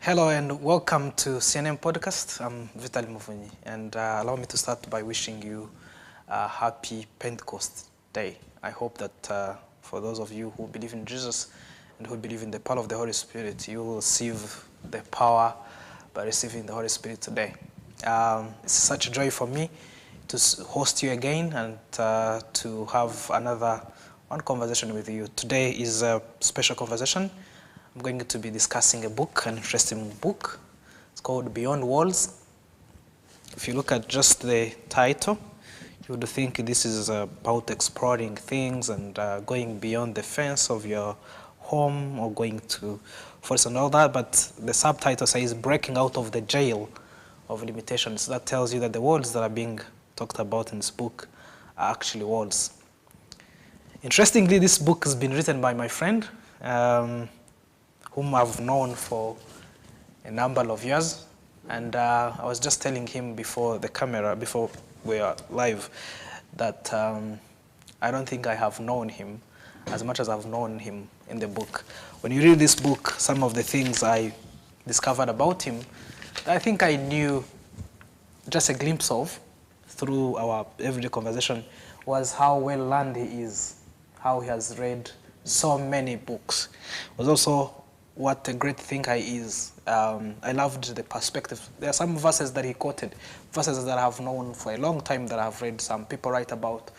Hello and welcome to CNM Podcast. I'm Muvunyi, and allow me to start by wishing you a happy Pentecost Day. I hope that for those of you who believe in Jesus and who believe in the power of the Holy Spirit, you will receive the power by receiving the Holy Spirit today. It's such a joy for me to host you again and to have another one conversation with you. Today is a special conversation. I'm going to be discussing a book, an interesting book. It's called Beyond Walls. If you look at just the title, you would think this is about exploring things and going beyond the fence of your home or going to forest and all that, but the subtitle says breaking out of the jail of limitations. That tells you that the walls that are being talked about in this book are actually walls. Interestingly, this book has been written by my friend, whom I've known for a number of years. And I was just telling him before the camera, before we are live, that I don't think I have known him as much as I've known him in the book. When you read this book, some of the things I discovered about him, I think I knew just a glimpse of through our everyday conversation, was how well learned he is, how he has read so many books. Was also what a great thinker he is. I loved the perspective. There are some verses that he quoted, verses that I have known for a long time that I've read some people write about,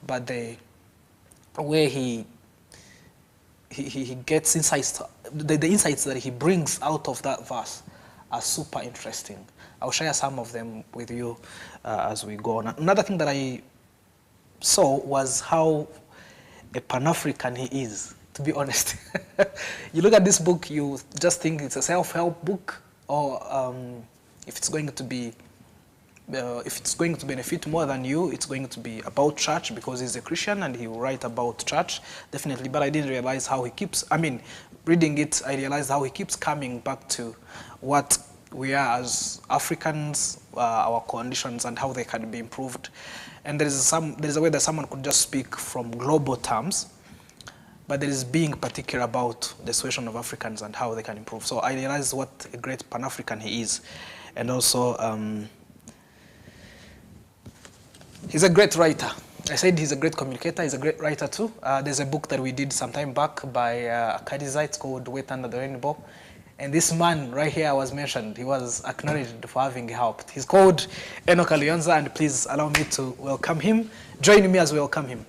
but the way he gets insights, the insights that he brings out of that verse are super interesting. I'll share some of them with you as we go on. Another thing that I saw was how a Pan-African he is, to be honest. You look at this book, you just think it's a self-help book, or if it's going to be, if it's going to benefit more than you, it's going to be about church because he's a Christian and he will write about church, definitely. But I didn't realize how he keeps, reading it, I realized how he keeps coming back to what we are as Africans, our conditions and how they can be improved. And there's a way that someone could just speak from global terms, but there is being particular about the situation of Africans and how they can improve. So I realized what a great Pan-African he is. And also, he's a great writer. I said he's a great communicator, he's a great writer too. There's a book that we did some time back by a Kadizite called Wait Under the Rainbow. And this man right here was mentioned. He was acknowledged for having helped. He's called Enock Luyonza, and please allow me to welcome him. Join me as we welcome him.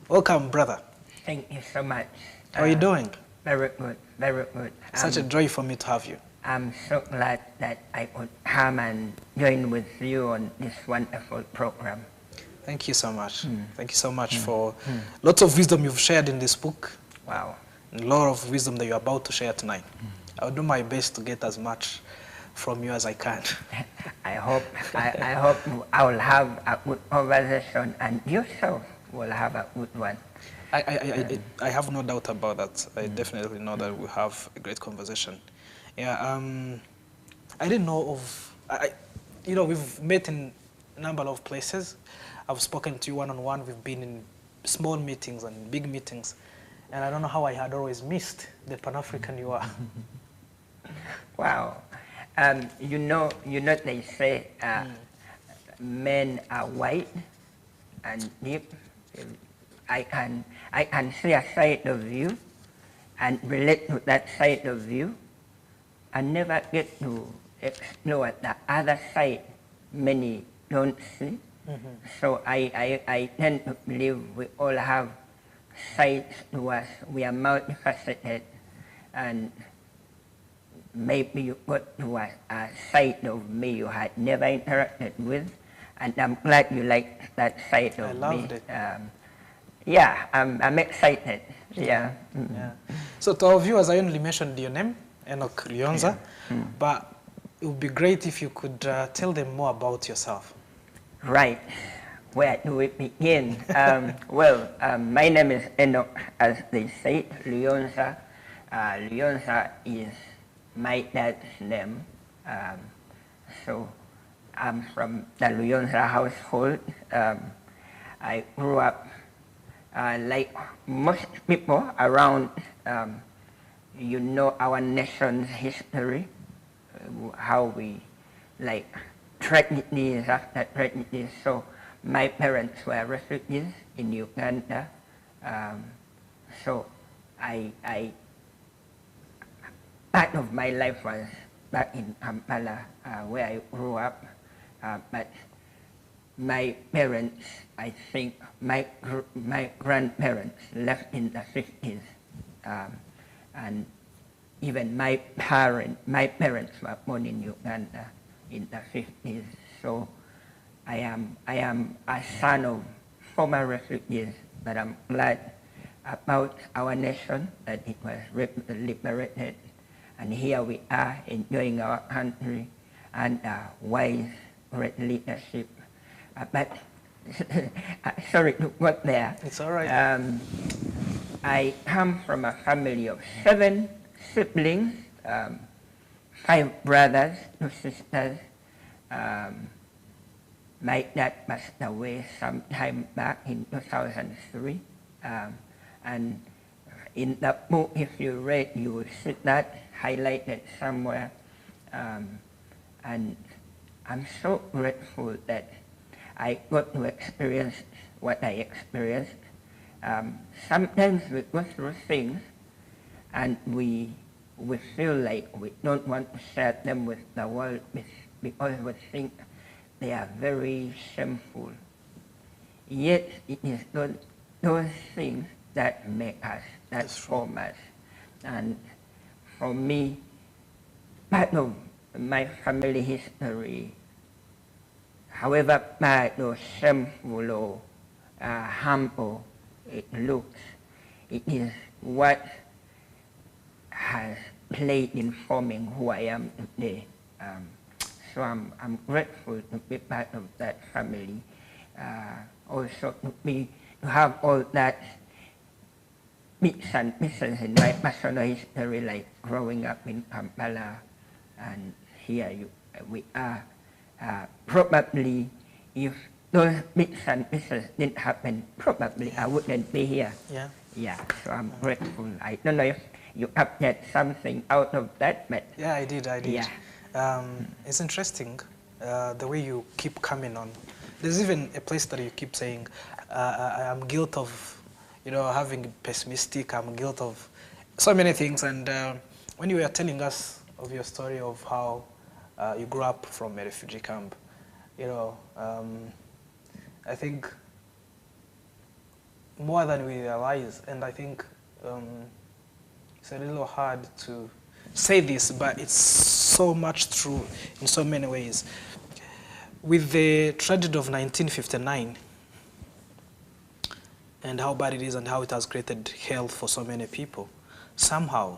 Welcome, brother. Thank you so much. How are you doing? Very good, very good. Such a joy for me to have you. I'm so glad that I could come and join with you on this wonderful program. Thank you so much. Thank you so much for lots of wisdom you've shared in this book. Wow. And a lot of wisdom that you're about to share tonight. I'll do my best to get as much from you as I can. I hope I will have a good conversation, and yourself will have a good one. I have no doubt about that. I definitely know that we'll have a great conversation. Yeah, I didn't know of, we've met in a number of places. I've spoken to you one-on-one. We've been in small meetings and big meetings. And I don't know how I had always missed the Pan-African you are. Wow. You know they say men are white and deep. I can see a side of you and relate to that side of you and never get to explore the other side many don't see. So I tend to believe we all have sides to us. We are multifaceted, and maybe you got to a side of me you had never interacted with, and I'm glad you like that side of me. I loved it. Yeah, I'm excited. Yeah. Yeah. So to our viewers, I only mentioned your name, Enock Luyonza, but it would be great if you could tell them more about yourself. Right. Where do we begin? Well, my name is Enock, as they say, Luyonza. Luyonza is my dad's name. So I'm from the Luyonza household. I grew up like most people around, you know our nation's history. how we like tragedies after tragedies. So my parents were refugees in Uganda. So part of my life was back in Kampala, where I grew up. But my parents, I think my grandparents left in the 50s. And even my parents were born in Uganda in the 50s. So I am a son of former refugees, but I'm glad about our nation that it was liberated. And here we are enjoying our country and wise, great leadership. But sorry to cut there. It's all right. I come from a family of 7 siblings, 5 brothers, 2 sisters. My dad passed away some time back in 2003. And in the book, if you read, you will see that highlighted somewhere. And I'm so grateful that I got to experience what I experienced. Sometimes we go through things and we feel like we don't want to share them with the world because we think they are very shameful. Yet it is those things that make us, that form us. And for me, part of my family history, however bad or shameful or harmful it looks, it is what has played in forming who I am today. So I'm grateful to be part of that family. Also to have all that bits and pieces in my personal history, like growing up in Kampala, and here we are. Probably if those bits and pieces didn't happen, probably I wouldn't be here. Yeah. Yeah, so I'm grateful. I don't know if you get something out of that, but... Yeah, I did. Yeah. It's interesting the way you keep coming on. There's even a place that you keep saying, I'm guilty of, having pessimistic, I'm guilty of so many things. And when you were telling us of your story of how you grew up from a refugee camp, I think more than we realize, and I think it's a little hard to say this, but it's so much true in so many ways. With the tragedy of 1959 and how bad it is and how it has created hell for so many people, somehow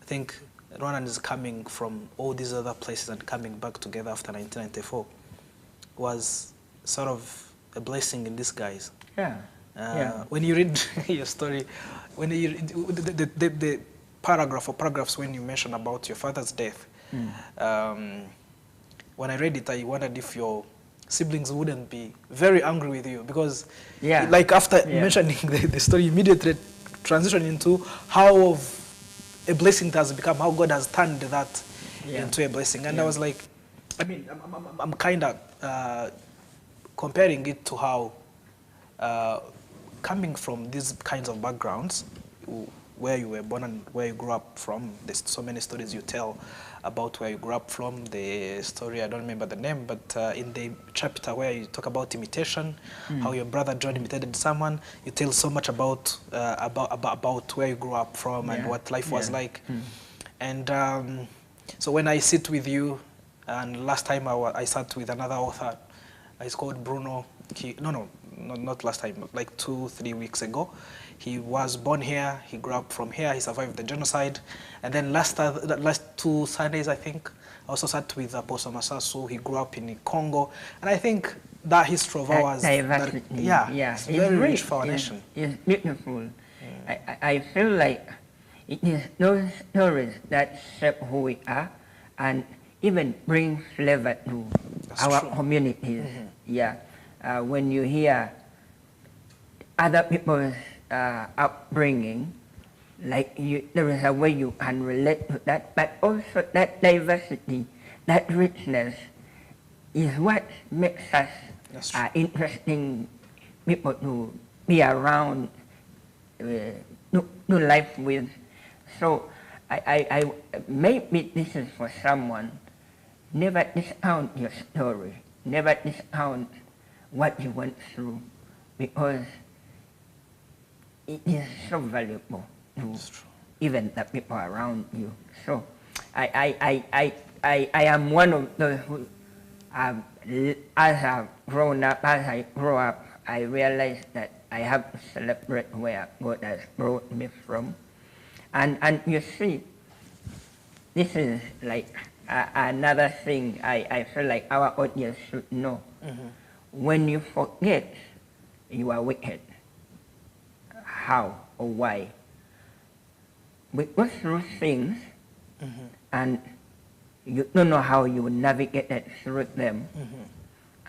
I think Rwanda is coming from all these other places and coming back together after 1994 was sort of a blessing in disguise. Yeah. When you read your story, when you read the paragraph or paragraphs when you mention about your father's death, when I read it, I wondered if your siblings wouldn't be very angry with you because, like after mentioning the story, immediately transition into how of a blessing it has become, how God has turned that into a blessing. And I was like, I mean, I'm kind of comparing it to how coming from these kinds of backgrounds, where you were born and where you grew up from, there's so many stories you tell about where you grew up from. The story, I don't remember the name, but in the chapter where you talk about imitation, how your brother John imitated someone, you tell so much about where you grew up from and what life was like. And so when I sit with you, and last time I sat with another author, it's called Bruno. Not last time, like 2-3 weeks ago. He was born here, he grew up from here, he survived the genocide. And then last 2 Sundays, I think, I also sat with Apostle Masasu. He grew up in Congo. And I think that history of ours, it's very rich for our nation. It's beautiful. I feel like it is those stories that shape who we are and even bring flavor to our communities. When you hear other people's upbringing, like there is a way you can relate to that, but also that diversity, that richness is what makes us interesting people to be around, do life with. So I maybe this is for someone. Never discount your story. Never discount what you went through, because it is so valuable to even the people around you. So I am one of those who, as I've grown up, as I grow up, I realize that I have to celebrate where God has brought me from. And you see, this is like another thing I feel like our audience should know. When you forget, you are wicked. How or why? We go through things and you don't know how you will navigate it through them.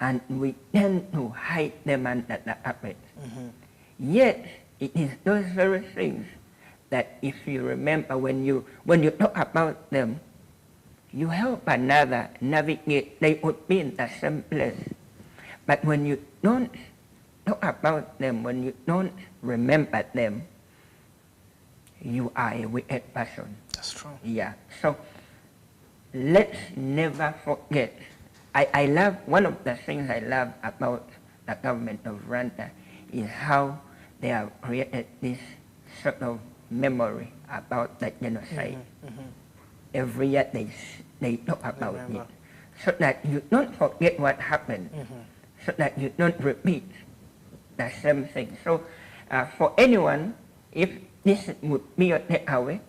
And we tend to hide them under the carpet. Yet, it is those very things that if you remember, when you talk about them, you help another navigate. They would be in the same place. But when you don't talk about them, when you don't remember them, you are a wicked person. That's true. Yeah. So let's never forget. I love, one of the things I love about the government of Rwanda is how they have created this sort of memory about the genocide. Every year they talk about it, so that you don't forget what happened, so that you don't repeat the same thing. So for anyone, if this would be your takeaway,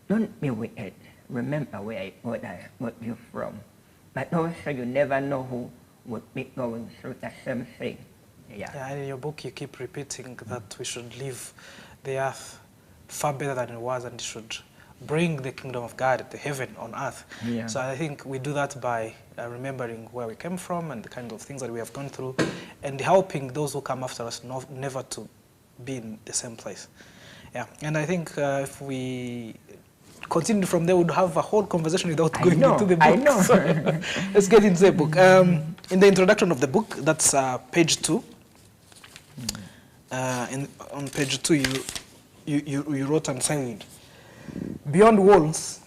don't be wicked. Remember where God has got you from. But also you never know who would be going through the same thing. Yeah, and in your book you keep repeating that we should leave the earth far better than it was, and it should bring the kingdom of God, the heaven on earth. Yeah. So I think we do that by remembering where we came from and the kind of things that we have gone through, and helping those who come after us never to be in the same place. Yeah, and I think if we continue from there, we'd have a whole conversation without going into the book. I know. So let's get into the book. In the introduction of the book, that's page 2. On page 2, you wrote and signed, "Beyond Walls,"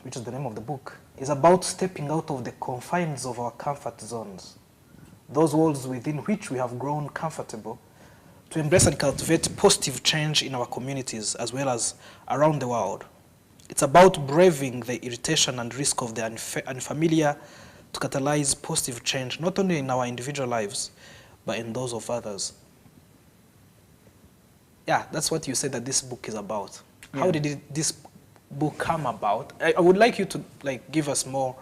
which is the name of the book, is about stepping out of the confines of our comfort zones, those walls within which we have grown comfortable, to embrace and cultivate positive change in our communities as well as around the world. It's about braving the irritation and risk of the unfamiliar to catalyze positive change, not only in our individual lives, but in those of others. Yeah, that's what you said that this book is about. Yeah. How did this book come about? I would like you to give us more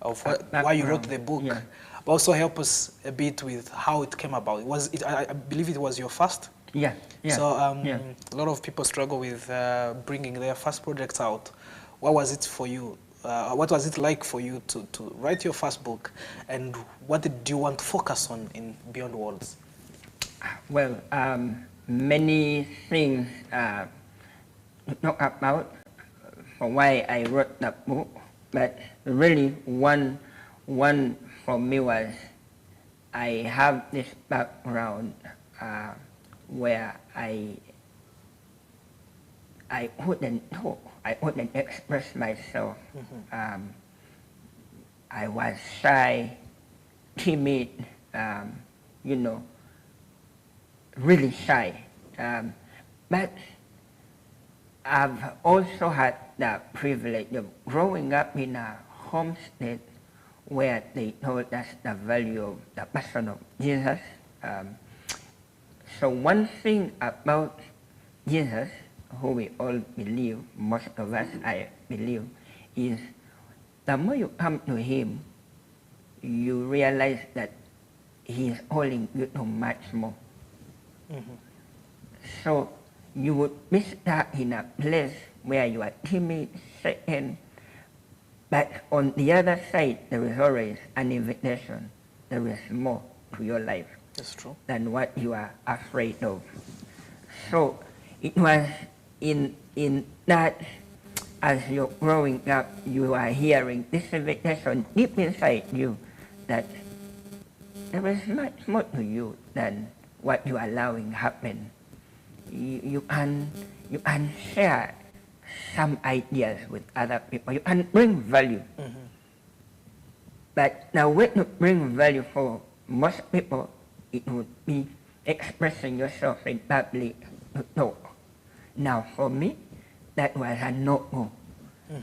of why you wrote the book, but also help us a bit with how it came about. I believe it was your first? Yeah. So a lot of people struggle with bringing their first projects out. What was it for you? What was it like for you to write your first book, and what did you want to focus on in Beyond Walls? Well, many things to talk about for why I wrote the book, but really one for me was I have this background where I couldn't talk, I couldn't express myself. I was shy, timid, really shy. But I've also had the privilege of growing up in a homestead where they told us the value of the person of Jesus. So one thing about Jesus, who we all believe, most of us I believe, is the more you come to him, you realize that he is calling you to much more. So you would be stuck in a place where you are timid, second, but on the other side, there is always an invitation. There is more to your life. That's true. Than what you are afraid of. So it was in that, as you're growing up, you are hearing this invitation deep inside you that there is much more to you than what you are allowing happen. You can share some ideas with other people. You can bring value. But the way to bring value for most people, it would be expressing yourself in public to talk. Now for me, that was a no-go.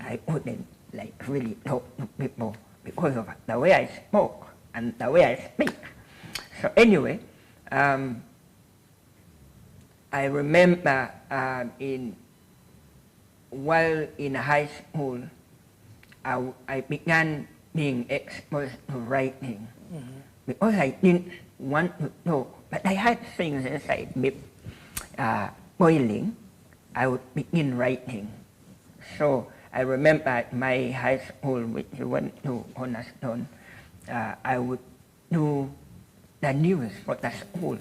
I wouldn't like really talk to people because of the way I spoke and the way I speak. So anyway, I remember while in high school, I began being exposed to writing because I didn't want to talk, but I had things inside me boiling. I would begin writing. So I remember at my high school, which went to Cornerstone, I would do the news for the school.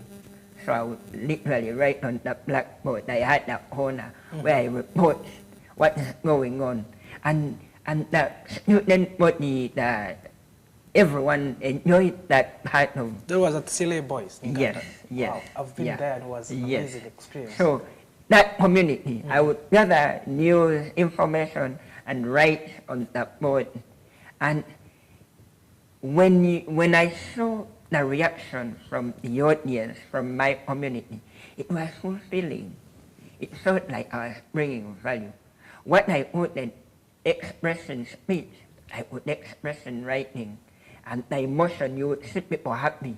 So I would literally write on the blackboard. I had that corner where I report what is going on. And the student body, everyone enjoyed that part of. There was at Silly Boys in Ghana. Yes. Wow, I've been there and it was an amazing experience. So that community, I would gather news, information, and write on the board. And when I saw the reaction from the audience, from my community, it was fulfilling. It felt like I was bringing value. What I wouldn't express in speech, I would express in writing. And the emotion, you would see people happy.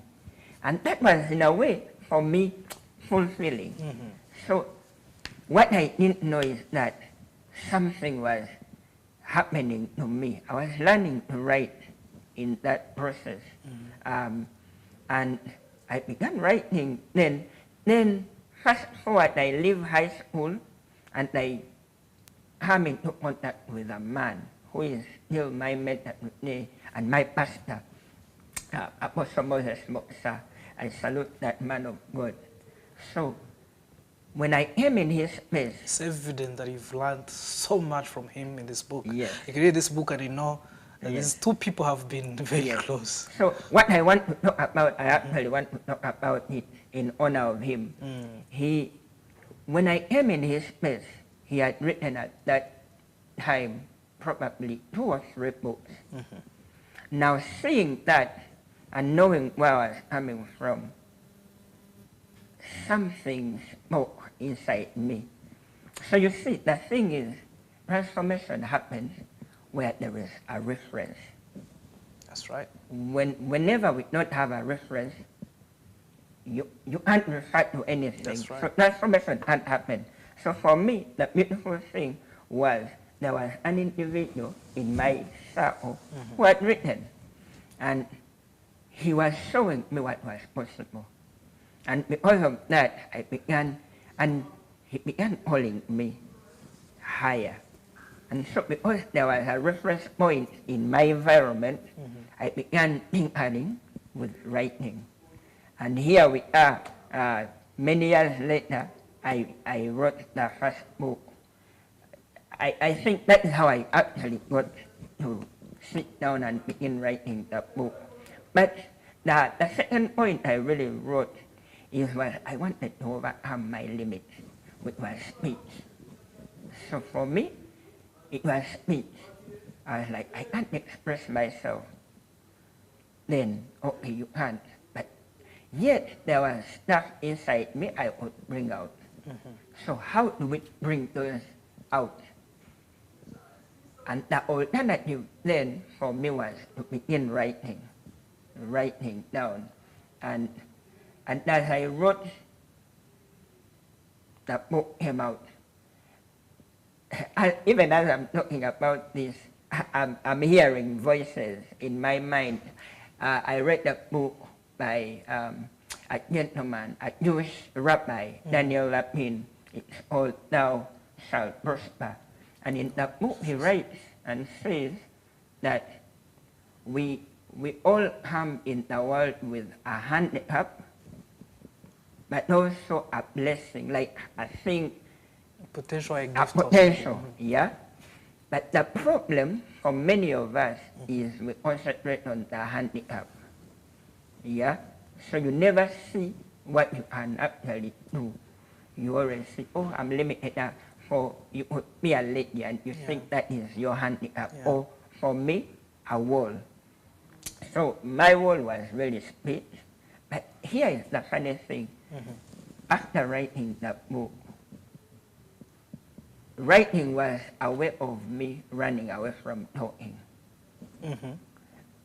And that was, in a way, for me, fulfilling. So what I didn't know is that something was happening to me. I was learning to write in that process. And I began writing. Then fast forward, I leave high school and I come into contact with a man who is still my mentor and my pastor, Apostle Moses Moksa. I salute that man of God. So when I came in his space, it's evident that you've learned so much from him in this book. Yes. You can read this book and you know that these two people have been very close. So what I want to talk about, I actually want to talk about it in honor of him. When I came in his space, he had written at that time probably 2 or 3 books. Now seeing that and knowing where I was coming from, something spoke inside me. So you see, the thing is, transformation happens where there is a reference. That's right. Whenever we don't have a reference, you can't refer to anything. That's right. So transformation can't happen. So for me, the beautiful thing was there was an individual in my circle who had written, and he was showing me what was possible. And because of that, I began, and he began calling me higher. And so because there was a reference point in my environment, I began tinkering with writing. And here we are, many years later, I wrote the first book. I think that is how I actually got to sit down and begin writing the book. But the second point I really wrote is that I wanted to overcome my limits, which was speech. So for me, it was speech. I was like, I can't express myself. Then, okay, you can't. But yet, there was stuff inside me I could bring out. So how do we bring those out? And the alternative then for me was to begin writing down. And as I wrote, the book came out. Even as I'm talking about this, I'm hearing voices in my mind. I read a book by a gentleman, a Jewish rabbi, Daniel Lapin. It's called Thou Shalt Prosper. And in that book he writes and says that we all come in the world with a handicap, but also a blessing, like a thing Potential a a gift. potential, yeah. But the problem for many of us is we concentrate on the handicap, yeah. So you never see what you can actually do. You always see, oh, I'm limited. For you could be a lady and you think that is your handicap. Yeah. Or for me, a wall. So my wall was really split. But here is the funny thing. After writing that book, writing was a way of me running away from talking.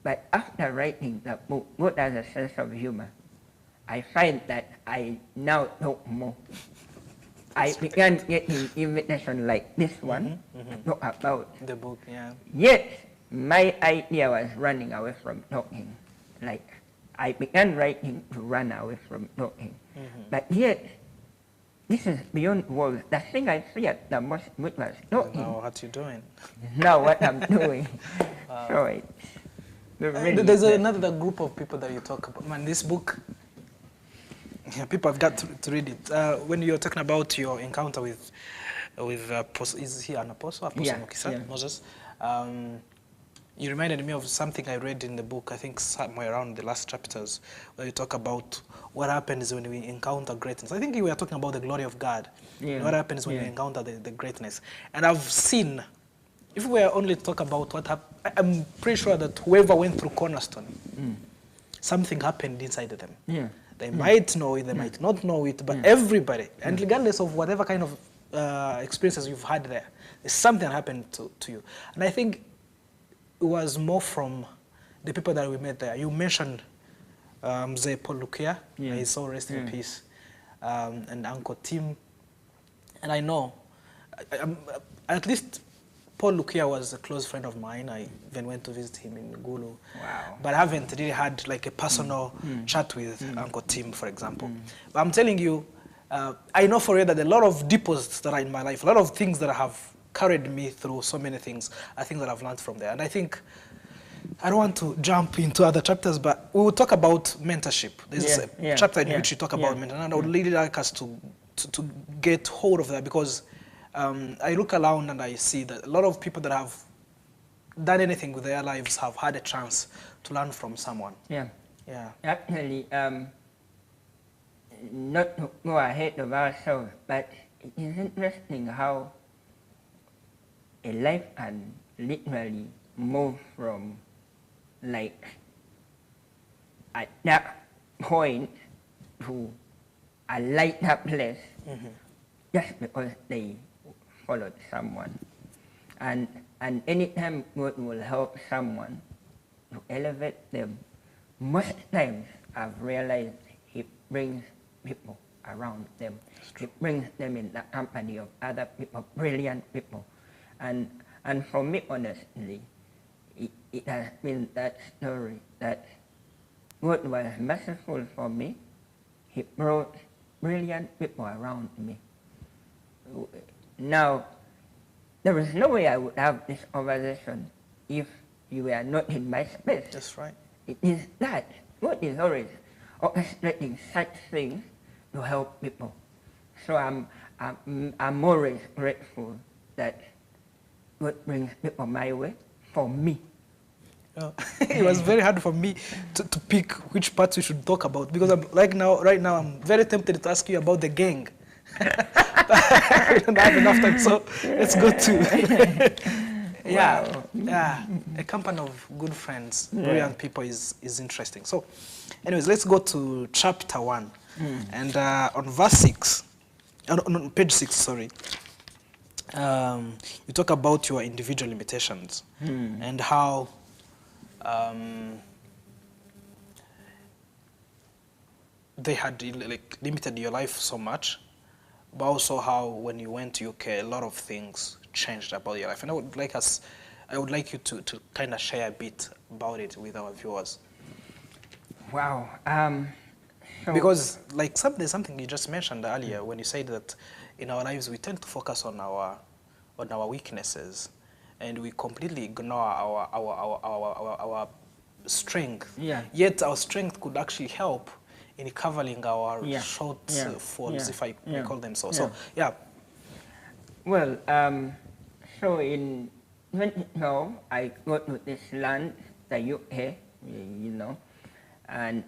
But after writing that book, what has a sense of humor, I find that I now talk more. I began getting invitations like this one to talk about the book, yeah. Yet, my idea was running away from talking. Like, I began writing to run away from talking. But yet, this is beyond words. The thing I feared the most was talking. Now what you doing? Now what I'm doing. So it's really There's another group of people that you talk about. Man, this book, yeah, people have got to read it. When you're talking about your encounter with is he an apostle? Apostle Yeah, Mukisa, yeah. Moses. You reminded me of something I read in the book, I think somewhere around the last chapters, where you talk about what happens when we encounter greatness. I think you were talking about the glory of God. Yeah. What happens when we encounter the greatness. And I've seen, if we were only to talk about what happened, I'm pretty sure that whoever went through Cornerstone, something happened inside of them. Yeah. They might know it, they might not know it, but everybody, and regardless of whatever kind of experiences you've had there, there's something happened to you. And I think it was more from the people that we met there. You mentioned Mzee Paul Lukia, may his soul rest in peace, and Uncle Tim. And I know, at least Paul Lukia was a close friend of mine. I even went to visit him in Gulu. Wow. But I haven't really had like a personal chat with Uncle Tim, for example. But I'm telling you, I know for you that a lot of deposits that are in my life, a lot of things that have carried me through so many things, are things that I've learned from there. And I think, I don't want to jump into other chapters, but we will talk about mentorship. There's a chapter in which you talk about mentorship, and I would really like us to get hold of that, because I look around and I see that a lot of people that have done anything with their lives have had a chance to learn from someone. Yeah. Yeah. Actually, not to go ahead of ourselves, but it is interesting how a life can literally move from, like, at that point to a lighter place just because they followed someone. And anytime God will help someone to elevate them, most times I've realized He brings people around them. He brings them in the company of other people, brilliant people. And for me, honestly, it has been that story that God was merciful for me. He brought brilliant people around me. Now, there is no way I would have this conversation if you were not in my space. That's right. It is that God is always orchestrating such things to help people. So I'm always grateful that God brings people my way for me. It was very hard for me to pick which parts we should talk about, because right now I'm very tempted to ask you about the gang. We don't have enough time, so let's go to a company of good friends, brilliant people is interesting. So, anyways, let's go to chapter 1, and on verse 6, on page 6, sorry. You talk about your individual limitations and how they had like limited your life so much, but also how when you went to UK, a lot of things changed about your life. And I would like you to kind of share a bit about it with our viewers. Wow. Because like there's something you just mentioned earlier when you said that in our lives we tend to focus on our weaknesses, and we completely ignore our strength. Yeah. Yet our strength could actually help in covering our shortfalls, if I may call them so. Yeah. So yeah. Well, so in 2012, I go to this land, the UK, you know, and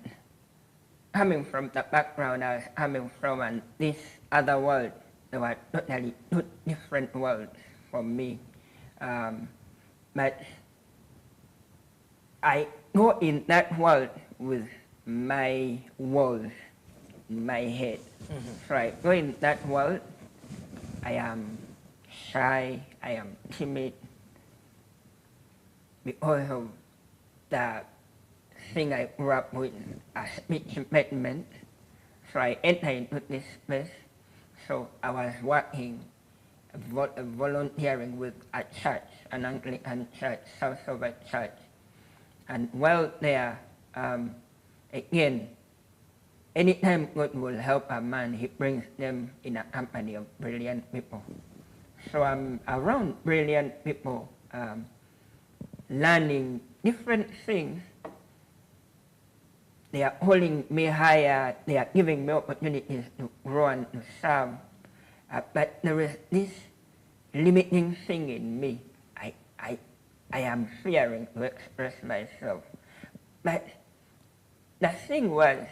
coming from the background, I was coming from this other world. There were totally two different worlds for me. But I go in that world with my walls in my head. So I go in that world, I am shy, I am timid because of the thing I grew up with, a speech impediment. So I entered into this place. So I was working, volunteering with a church, an Anglican church, South of a church. And while there, again, anytime God will help a man, he brings them in a company of brilliant people. So I'm around brilliant people, learning different things. They are holding me higher, they are giving me opportunities to grow and to serve. But there is this limiting thing in me. I am fearing to express myself. But the thing was,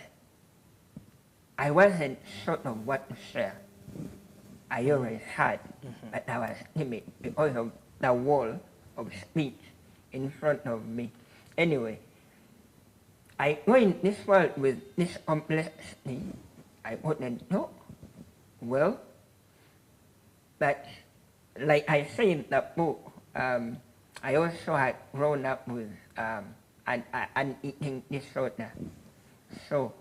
I wasn't sure of what to share. I always had, but I was timid because of the wall of speech in front of me. Anyway, I go in this world with this complexity. I wouldn't know. Well, but like I say in the book, I also had grown up with an eating disorder. So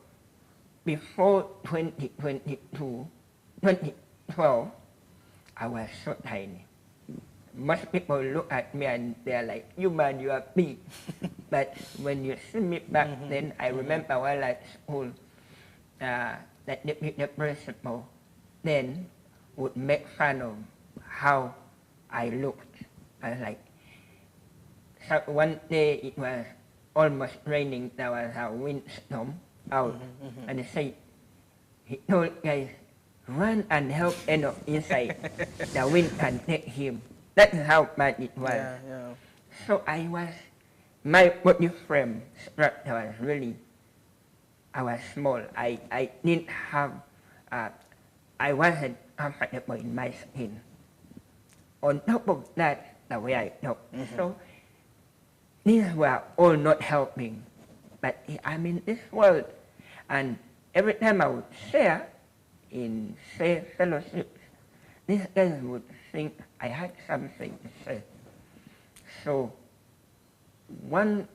before 2012, I was so tiny. Most people look at me and they're like, you man, you are big. But when you see me back then, I remember while at school, that the principal then would make fun of how I looked. I was like, so one day it was almost raining, there was a windstorm out, and he told guys, run and help Enock inside, the wind can take him. That's how bad it was. Yeah, yeah. So I was, my body frame structure was really, I was small. I didn't have, I wasn't comfortable in my skin. On top of that, the way I talk. So these were all not helping. But I'm in this world, and every time I would share in, say, fellowships, these guys would think I had something to say. So one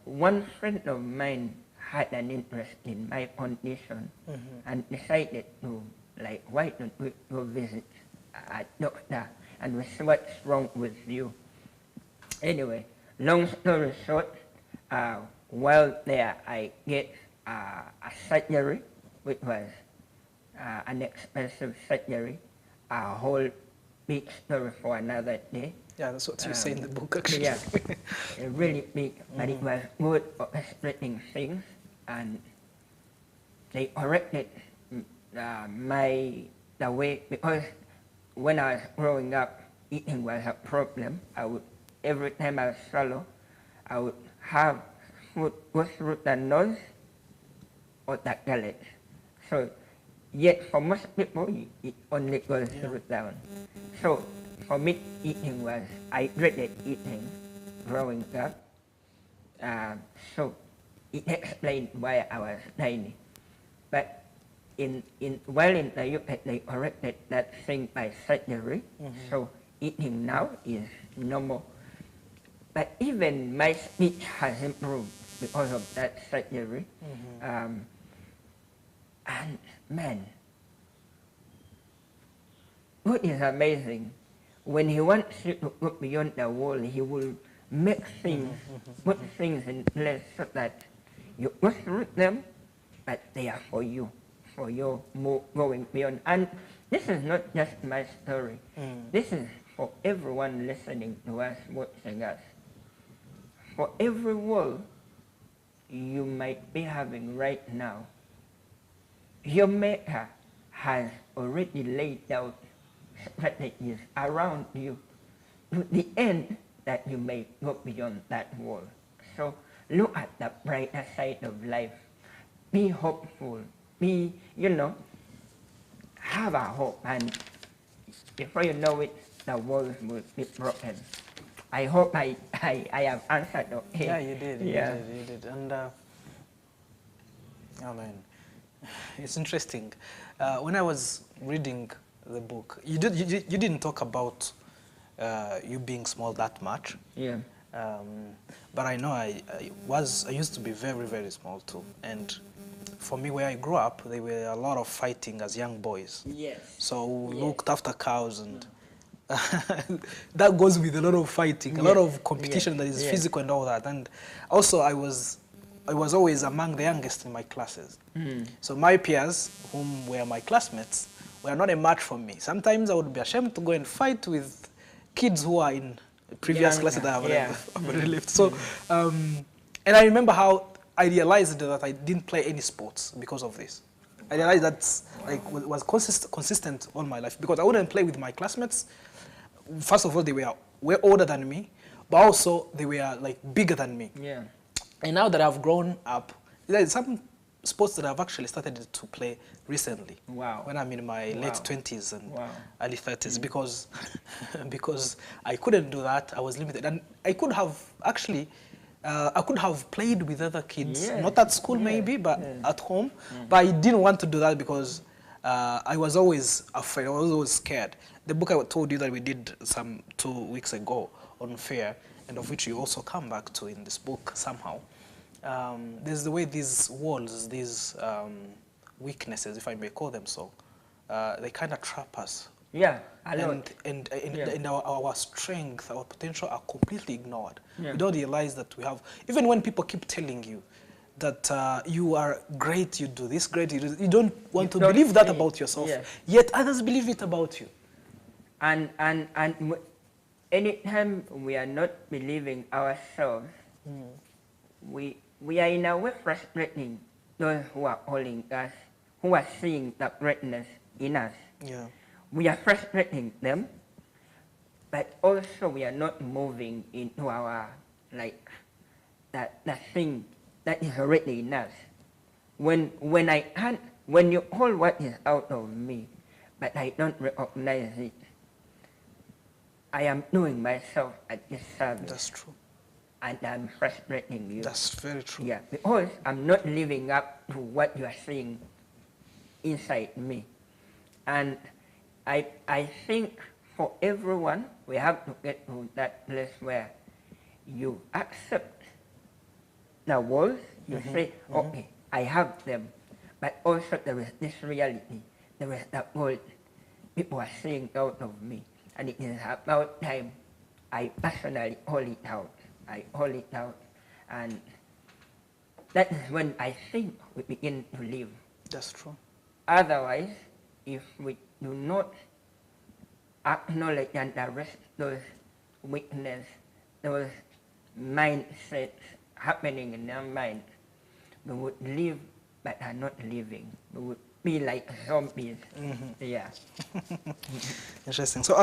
friend of mine had an interest in my condition and decided to, like, why don't we go visit a doctor and we see what's wrong with you. Anyway, long story short, while there I get a surgery, which was an expensive surgery, a whole big story for another day. Yeah, that's what you say in the book, actually. Yeah, really big, but it was good for expressing things, and they corrected the way, because when I was growing up, eating was a problem. I would, every time I swallow, I would have food go through the nose or the gullet. So, yet for most people, it only goes through down. So, for me, eating was, I dreaded eating growing up. So, it explained why I was tiny. But while in the UK, they corrected that thing by surgery. So, eating now is normal. But even my speech has improved because of that surgery. And man, God is amazing. When he wants you to go beyond the wall, he will make things, put things in place so that you go through them, but they are for you, going beyond. And this is not just my story. This is for everyone listening to us, watching us. For every wall you might be having right now, your Maker has already laid out strategies around you to the end that you may go beyond that wall. So look at the brighter side of life. Be hopeful. Be, have a hope, and before you know it, the walls will be broken. I hope I have answered. Okay. Yeah, you did. Yeah. You did. And oh man, it's interesting. When I was reading the book, you didn't talk about you being small that much. Yeah. But I know I used to be very, very small too. And for me, where I grew up, there were a lot of fighting as young boys. Yes. So we Yes. looked after cows, and that goes with a lot of fighting, a lot of competition that is physical and all that. And also I was always among the youngest in my classes. So my peers, whom were my classmates, were not a match for me. Sometimes I would be ashamed to go and fight with kids who are in previous classes that I've already left. So, and I remember how I realized that I didn't play any sports because of this. I realized that was consistent all my life, because I wouldn't play with my classmates. First of all, they were way older than me, but also they were like bigger than me. Yeah. And now that I've grown up, there are some sports that I've actually started to play recently. Wow. When I'm in my late 20s and Wow. early 30s, because I couldn't do that. I was limited, and I could have actually. I could have played with other kids, not at school maybe, but at home. But I didn't want to do that because I was always afraid. I was always scared. The book I told you that we did some 2 weeks ago on fear, and of which you also come back to in this book somehow. There's the way these walls, these weaknesses, if I may call them so, they kind of trap us. Yeah, a lot. And our strength, our potential are completely ignored. Yeah. We don't realize that we have, even when people keep telling you that you are great, you do this great, you don't want to believe that about yourself, yet others believe it about you. And anytime we are not believing ourselves, we are in a way frustrating those who are holding us, who are seeing the greatness in us. Yeah. We are frustrating them, but also we are not moving into our, that thing that is already in us. When you hold what is out of me, but I don't recognize it, I am doing myself a disservice. That's true. And I'm frustrating you. That's very true. Yeah, because I'm not living up to what you are seeing inside me. And I think for everyone, we have to get to that place where you accept the walls, you say, okay, I have them, but also there is this reality, there is that world people are seeing out of me, and it is about time I personally hold it out. I hold it out, and that is when I think we begin to live. That's true. Otherwise, if we do not acknowledge and arrest those weaknesses, those mindsets happening in our mind, we would live but are not living. We would be like zombies. Yeah. Interesting. So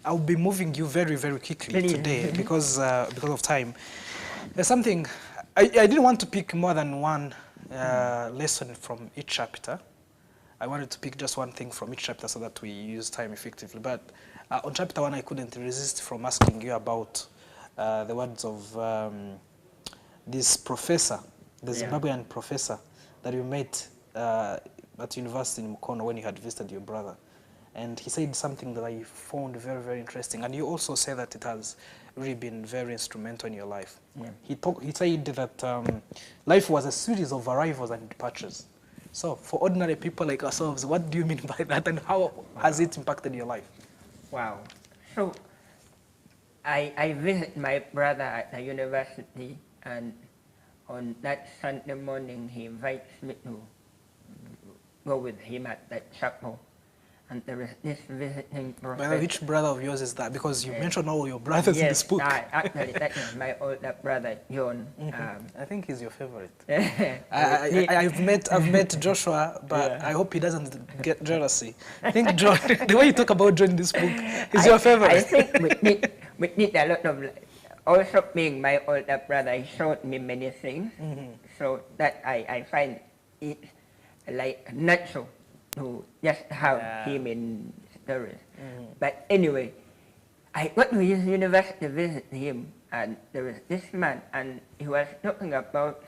I'll be moving you very, very quickly today because of time. There's something I didn't want to pick more than one lesson from each chapter. I wanted to pick just one thing from each chapter so that we use time effectively. But on chapter 1, I couldn't resist from asking you about the words of this professor, the Zimbabwean professor that you met at university in Mukono when you had visited your brother. And he said something that I found very, very interesting. And you also say that it has really been very instrumental in your life. Yeah. He said that life was a series of arrivals and departures. So for ordinary people like ourselves, what do you mean by that, and how has it impacted your life? Wow. So I visit my brother at the university, and on that Sunday morning he invites me to go with him at that chapel. and there is this visiting By professor. which brother of yours is that? Because you mentioned all your brothers in this book. Yes, actually, that is my older brother, John. I think he's your favorite. Yeah. I've met Joshua, but I hope he doesn't get jealousy. I think John, the way you talk about John in this book, is your favorite. I think we need a lot of, also being my older brother, he showed me many things, so that I find it like natural to just have him in stories. But anyway, I went to his university to visit him, and there was this man, and he was talking about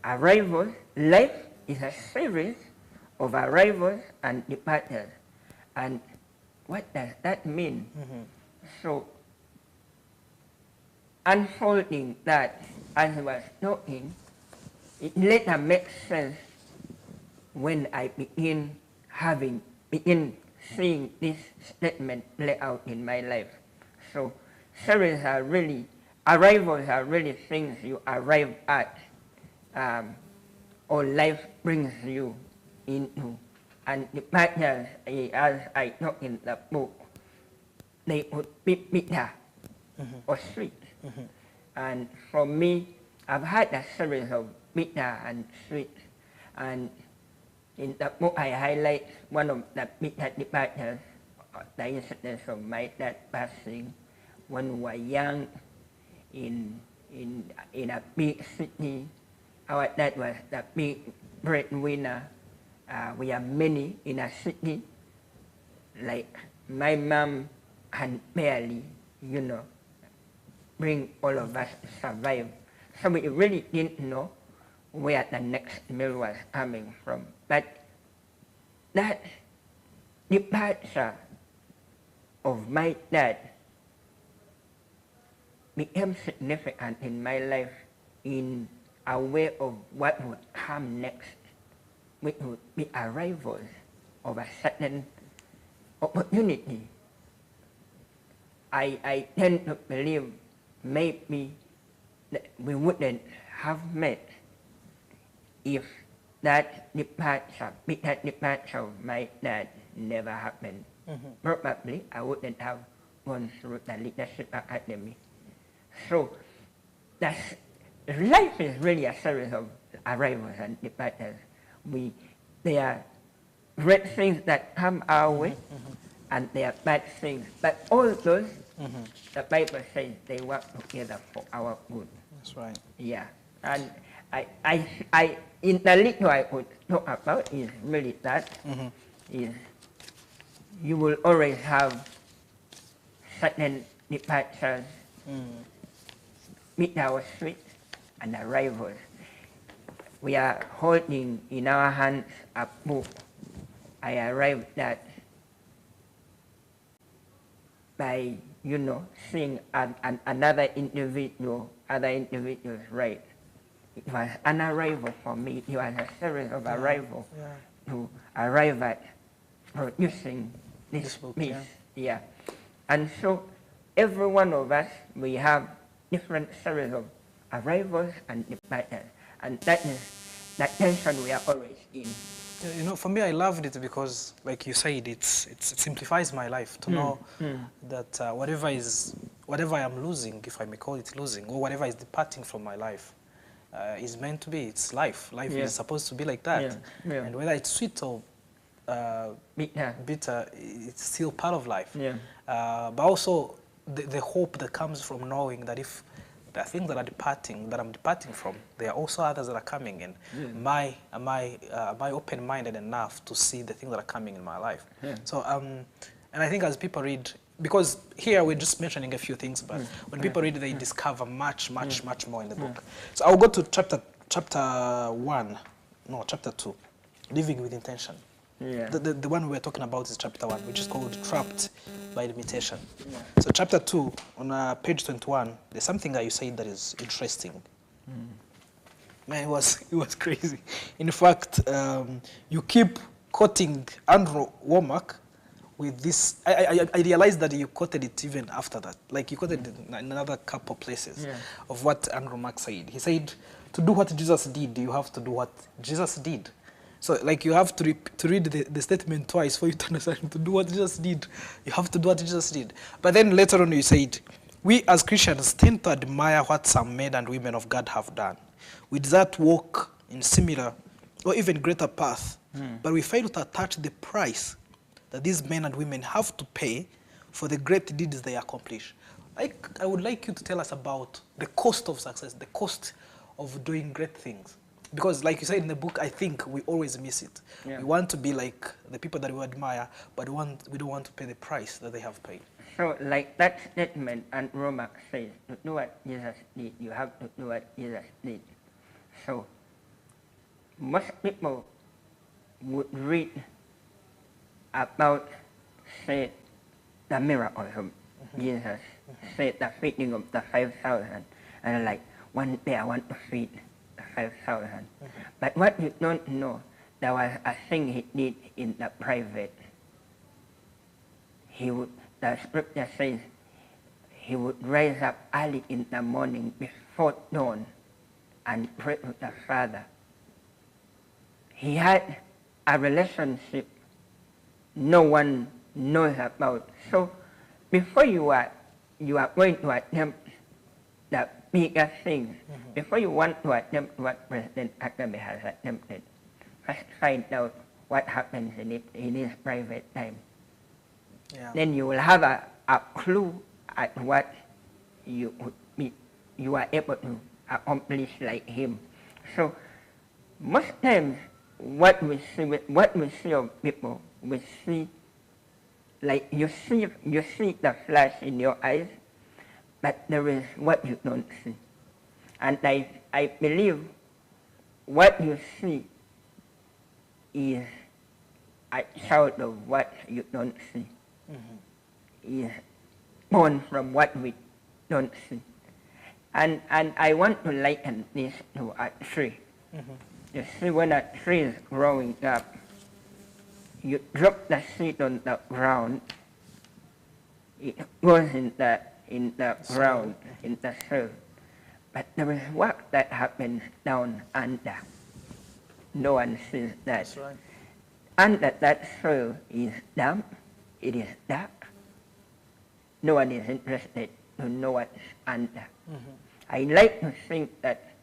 arrivals. Life is a series of arrivals and departures. And what does that mean? So, unfolding that as I was talking, it later makes sense when I begin seeing this statement play out in my life. So series are really, arrivals are really things you arrive at, or life brings you into. And the partners, as I talk in the book, they would be bitter or sweet. And for me, I've had a series of bitter and sweet. And in the book, I highlight one of the bitter departures, the incidents of my dad passing when we were young in a big city. Our dad was the big breadwinner. We are many in a city. Like my mom can barely, bring all of us to survive. So we really didn't know where the next meal was coming from. But that departure of my dad became significant in my life in a way of what would come next, which would be arrivals of a certain opportunity. I tend to believe maybe that we wouldn't have met if that departure of my dad never happened. Probably I wouldn't have gone through the leadership academy. So life is really a series of arrivals and departures. There are great things that come our way, and there are bad things. But all those, the Bible says they work together for our good. That's right. Yeah. And I in the little I could talk about is really that, is you will always have certain departures, meet our sweet and arrivals. We are holding in our hands a book I arrived at by, seeing other individuals write. It was an arrival for me. It was a series of arrival to arrive at producing this book. piece. Yeah. And so every one of us, we have different series of arrivals and departures. And that is that tension we are always in. For me, I loved it because, like you said, it simplifies my life to know that whatever I am losing, if I may call it losing, or whatever is departing from my life, is meant to be. It's life. Life is supposed to be like that. And whether it's sweet or bitter, it's still part of life. But also the hope that comes from knowing that if the things that I'm departing from, there are also others that are coming in. Am I open-minded enough to see the things that are coming in my life? So, and I think as people read, because here we're just mentioning a few things, but when people read, they discover much more in the book. So I'll go to chapter 2, Living with Intention. The one we're talking about is chapter 1, which is called Trapped by Limitation. So chapter 2, on page 21, there's something that you said that is interesting. Man, it was crazy. In fact, you keep quoting Andrew Womack with this. I realized that you quoted it even after that. Like you quoted it in another couple places of what Andrew Womack said. He said, to do what Jesus did, you have to do what Jesus did. So, like, you have to read the statement twice for you to understand, to do what Jesus did. You have to do what Jesus did. But then later on you said, we as Christians tend to admire what some men and women of God have done. We desire to walk in similar or even greater path, but we fail to attach the price that these men and women have to pay for the great deeds they accomplish. I would like you to tell us about the cost of success, the cost of doing great things. Because like you said in the book, I think we always miss it. Yeah. We want to be like the people that we admire, but we don't want to pay the price that they have paid. So like that statement and Roma says, to do what Jesus did, you have to do what Jesus did. So most people would read about, say, the miracle of Jesus, say the feeding of the 5,000, and like, one day I want to feed the 5,000. But what you don't know, there was a thing he did in the private. The scripture says, he would rise up early in the morning before dawn and pray to the Father. He had a relationship no one knows about. So before you are going to attempt the bigger thing, before you want to attempt what President Kagame has attempted, first find out what happens in his private time. Yeah. Then you will have a clue at what you are able to accomplish like him. So most times what we see of people, we see like you see the flash in your eyes, but there is what you don't see. And I believe what you see is a child of what you don't see. Is born from what we don't see. And I want to liken this to a tree. You see, when a tree is growing up, you drop the seed on the ground, it goes in the ground, in the soil. But there is work that happens down under. No one sees that. That's right. Under that soil is damp, it is dark. No one is interested to know what's under. I like to think that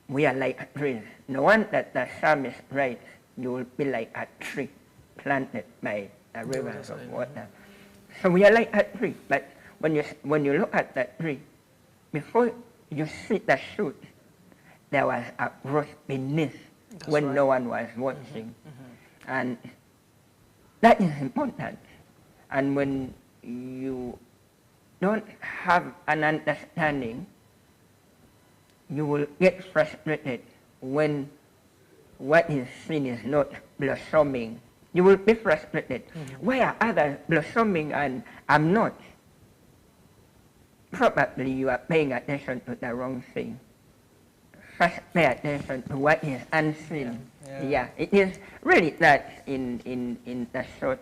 we are like trees. No one that the psalmist writes, you will be like a tree planted by the rivers of water. So we are like a tree, but when you look at that tree, before you see the shoot, there was a growth beneath. That's when right. No one was watching. And that is important. And when you don't have an understanding, you will get frustrated when what is seen is not blossoming. You will be frustrated. Why are others blossoming and I'm not? Probably you are paying attention to the wrong thing. First pay attention to what is unseen. Yeah, it is really that in the short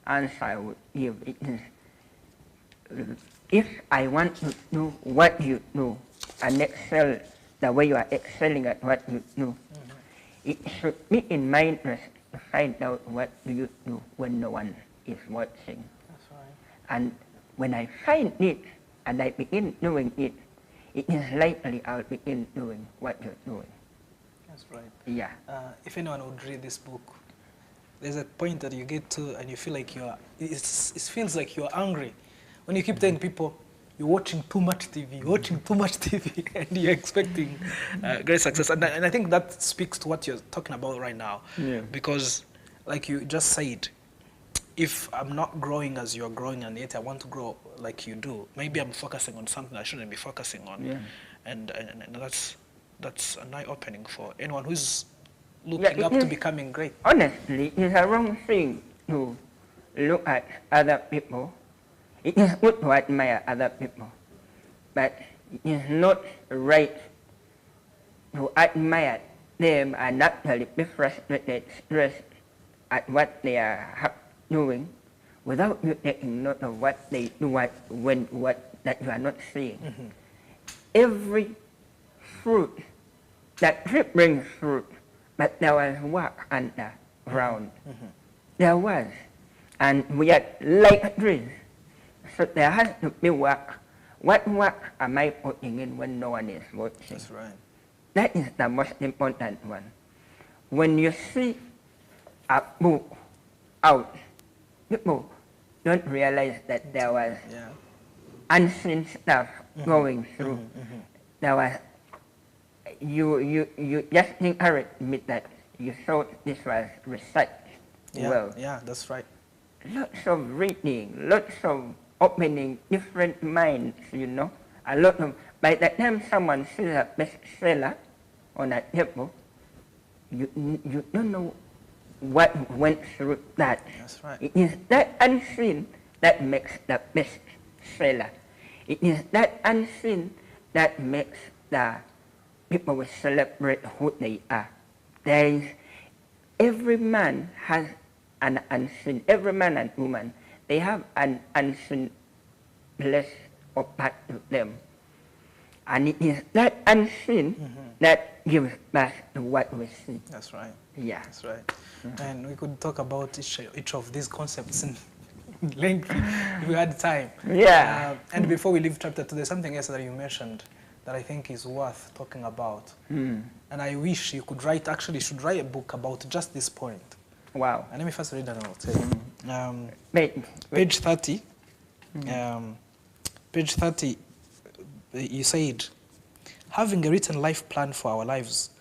answer I would give. It is, if I want to do what you do and excel the way you are excelling at what you do, it should be in my interest to find out what do you do when no one is watching. That's right. And when I find it and I begin doing it, it is likely I'll begin doing what you're doing. That's right. Yeah. If anyone would read this book, there's a point that you get to and you feel like it feels like you're angry. When you keep telling people, you're watching too much TV, and you're expecting great success. And I think that speaks to what you're talking about right now. Yeah. Because, like you just said, if I'm not growing as you're growing and yet I want to grow like you do, maybe I'm focusing on something I shouldn't be focusing on. Yeah. And that's an eye-opening for anyone who's looking up to becoming great. Honestly, it's a wrong thing to look at other people. It is good to admire other people, but it is not right to admire them and actually be frustrated, stressed at what they are doing without you taking note of what they do, what that you are not seeing. Every fruit, that tree brings fruit, but there was work underground. There was. And we had light trees. So there has to be work. What work am I putting in when no one is watching? That's right. That is the most important one. When you see a book out, people don't realize that there was unseen stuff going through. There was, you just admit that you thought this was research. Yeah, that's right. Lots of reading, lots of opening different minds, you know. A lot of, by the time someone sees a bestseller on a table, you don't know what went through that. That's right. It is that unseen that makes the bestseller. It is that unseen that makes the people will celebrate who they are. There is, every man has an unseen, every man and woman, they have an unseen place or part to them. And it is that unseen that gives birth to what we see. That's right. Yeah. That's right. And we could talk about each of these concepts in length if we had time. Yeah. And before we leave chapter 2, there's something else that you mentioned that I think is worth talking about. And I wish you could write, actually, you should write a book about just this point. Wow. And let me first read and I'll tell you. Page 30. Page 30, you said, having a written life plan for our lives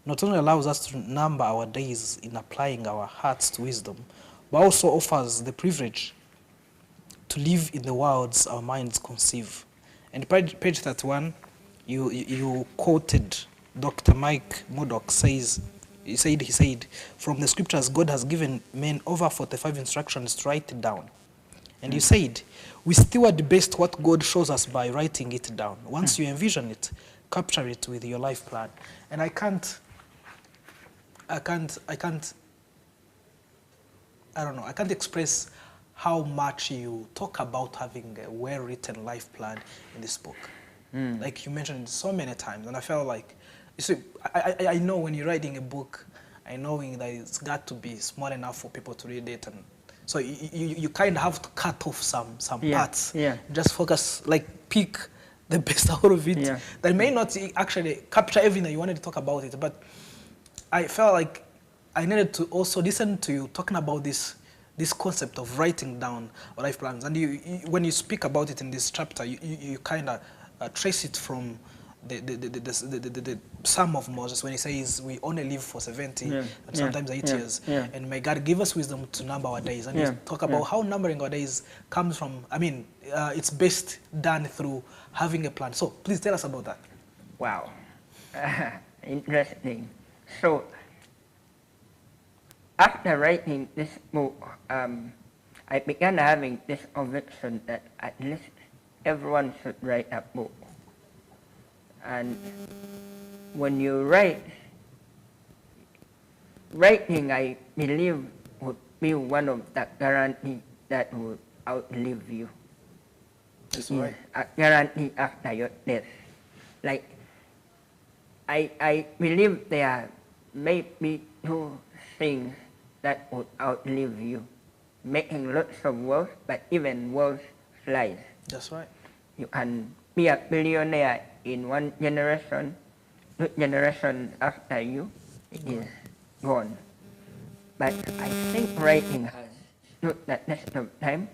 not only allows us to number our days in applying our hearts to wisdom, but also offers the privilege to live in the worlds our minds conceive. And page 31, you quoted Dr. Mike Murdoch he said, from the scriptures, God has given men over 45 instructions to write it down. And you said, we steward best what God shows us by writing it down. Once you envision it, capture it with your life plan. And I can't express how much you talk about having a well-written life plan in this book. Like you mentioned so many times, and I felt like, you see, I know when you're writing a book, I know that it's got to be small enough for people to read it, and so you kind of have to cut off some parts. Yeah. Just focus, like pick the best out of it. Yeah. That may not actually capture everything that you wanted to talk about it, but I felt like I needed to also listen to you talking about this concept of writing down life plans. And when you speak about it in this chapter, you kind of trace it from the Psalm of Moses when he says we only live for 70 and sometimes 8 years. And may God give us wisdom to number our days. And you talk about how numbering our days comes from, it's best done through having a plan. So please tell us about that. Wow. Interesting. So after writing this book, I began having this conviction that at least everyone should write a book. And when you writing, I believe, would be one of the guarantees that would outlive you. That's right. A guarantee after your death. Like, I believe there may be two things that would outlive you. Making lots of wealth, but even wealth flies. That's right. You can be a billionaire in one generation, 2 generations after you, it is gone. But I think writing has stood the test of time,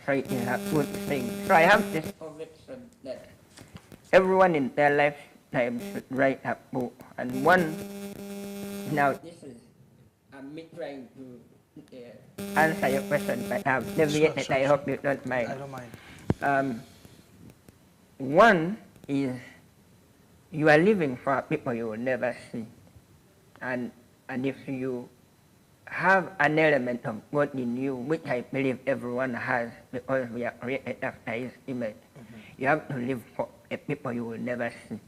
so it is a good thing. So I have this conviction that everyone in their lifetime should write a book. And one, now this is, me trying to answer your question, but I've deviated. I hope you don't mind. I don't mind. One is you are living for people you will never see. And if you have an element of God in you, which I believe everyone has because we are created after His image, you have to live for a people you will never see.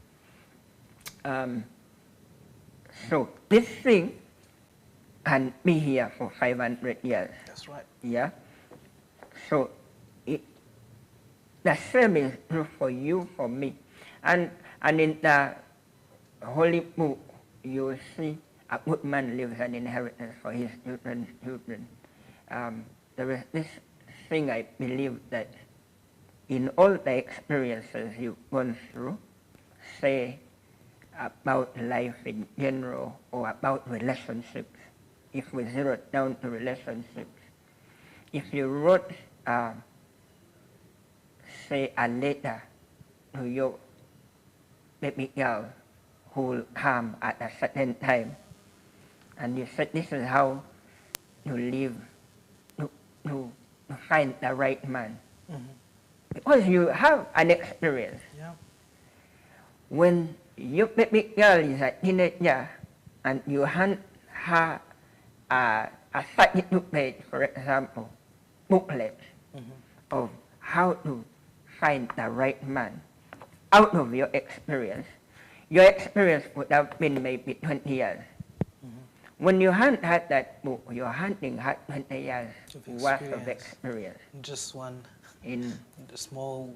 So this thing can be here for 500 years. That's right. Yeah. So the same is true for you, for me. And in the Holy Book, you see a good man leaves an inheritance for his children. There is this thing I believe that in all the experiences you've gone through, say about life in general or about relationships, if we zero it down to relationships, if you wrote, say, a letter to your baby girl who will come at a certain time, and you said this is how you live to find the right man. Because you have an experience. Yeah. When your baby girl is a teenager and you hand her a 32-page, for example, booklet of how to find the right man, out of your experience would have been maybe 20 years. When you hand her that book, you're handing her 20 years worth of experience. Just one in small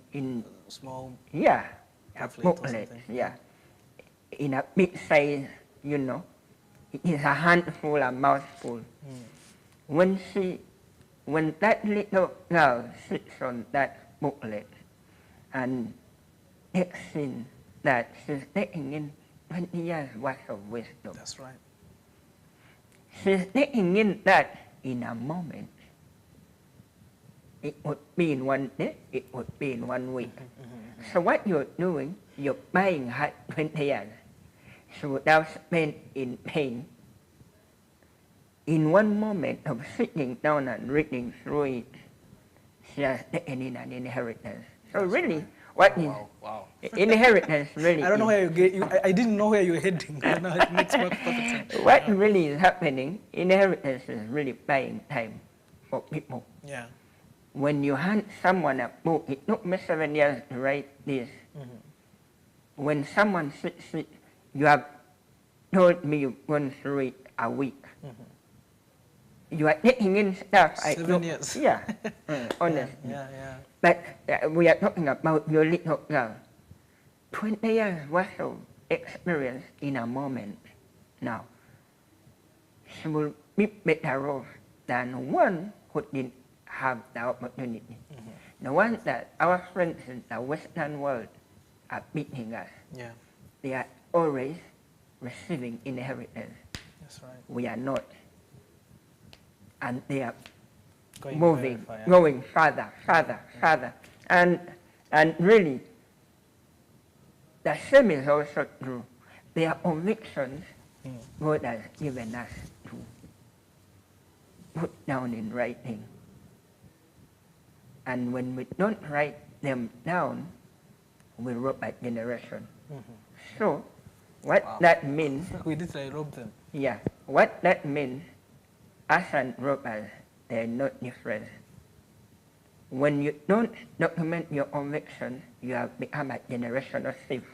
yeah, a booklet booklet, yeah. In a big size, you know, it is a handful, a mouthful. When that little girl sits on that booklet and takes in that, she's taking in 20 years worth of wisdom. That's right. She's taking in that in a moment. It would be in one day, it would be in 1 week. So what you're doing, you're buying her 20 years. She would have spent in pain. In one moment of sitting down and reading through it, she has taken in an inheritance. So really, what is inheritance really? I don't know where you get. I didn't know where you're heading. No, it makes perfect sense. What really is happening? Inheritance is really buying time for people. Yeah. When you hand someone a book, it took me 7 years to write this. When someone sits, you have told me you've gone through it a week. You are taking in stuff. 7 years. Yeah, honestly. Yeah. But we are talking about your little girl. 20 years worth of experience in a moment. Now, she will be better off than one who didn't have the opportunity. The ones that our friends in the Western world are beating us, they are always receiving inheritance. That's right. We are not. And they are Going going further. And really, the same is also true. There are convictions God has given us to put down in writing. And when we don't write them down, we rob a generation. So, what that means... We literally rob them. Yeah. What that means, us and robbers, they're not different. When you don't document your convictions, you have become a generational thief.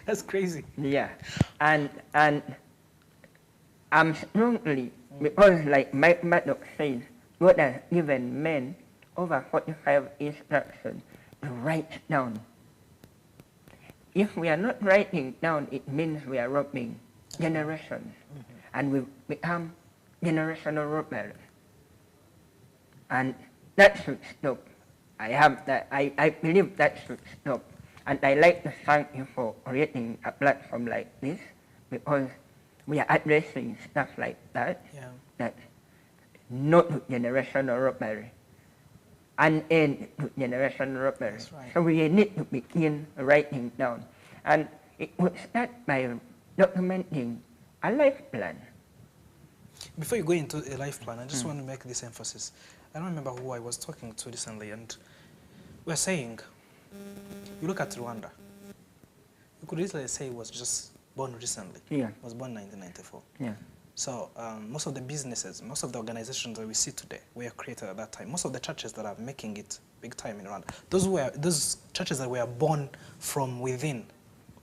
That's crazy. Yeah. And I'm strongly, because like Mike Maddox says, God has given men over 45 instructions to write down. If we are not writing down, it means we are robbing generations. And we become generational robbers. And that should stop. I believe that should stop. And I like to thank you for creating a platform like this, because we are addressing stuff like that, that not generational robbery, and end generational robbery. Right. So we need to begin writing down. And it would start by documenting a life plan. Before you go into a life plan, I just want to make this emphasis. I don't remember who I was talking to recently, and we're saying, you look at Rwanda, you could easily say it was just born recently. Yeah. It was born in 1994. Yeah. So most of the businesses, most of the organizations that we see today were created at that time. Most of the churches that are making it big time in Rwanda, those churches that were born from within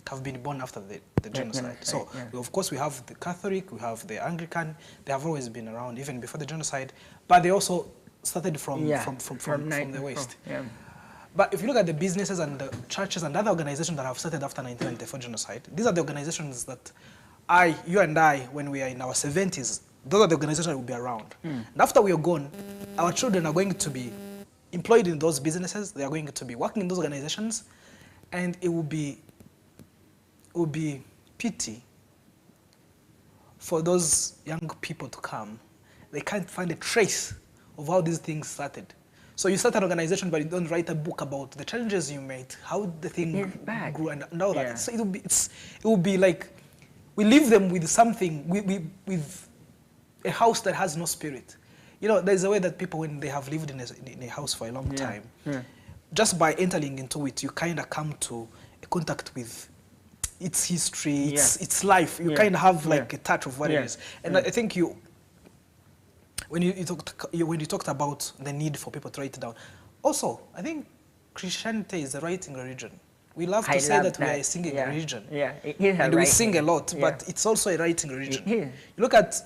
have been born after the genocide. So of course we have the Catholic, we have the Anglican. They have always been around even before the genocide, but they also started from the West. Yeah. But if you look at the businesses and the churches and other organizations that have started after 1994 genocide, these are the organizations that you and I, when we are in our 70s, those are the organizations that will be around. And after we are gone, our children are going to be employed in those businesses. They are going to be working in those organizations, and it will be pity for those young people to come. They can't find a trace of how these things started. So you start an organization, but you don't write a book about the challenges you made, how the thing grew, and all that. So it will be like we leave them with something, with a house that has no spirit. You know, there's a way that people, when they have lived in a house for a long time, just by entering into it, you kind of come to a contact with its history, its life. You kind of have like a touch of what it is. And I think when you talked about the need for people to write it down, also I think Christianity is a writing religion. We love to say that we are a singing religion. Yeah, it is and we sing a lot, but it's also a writing religion. You look at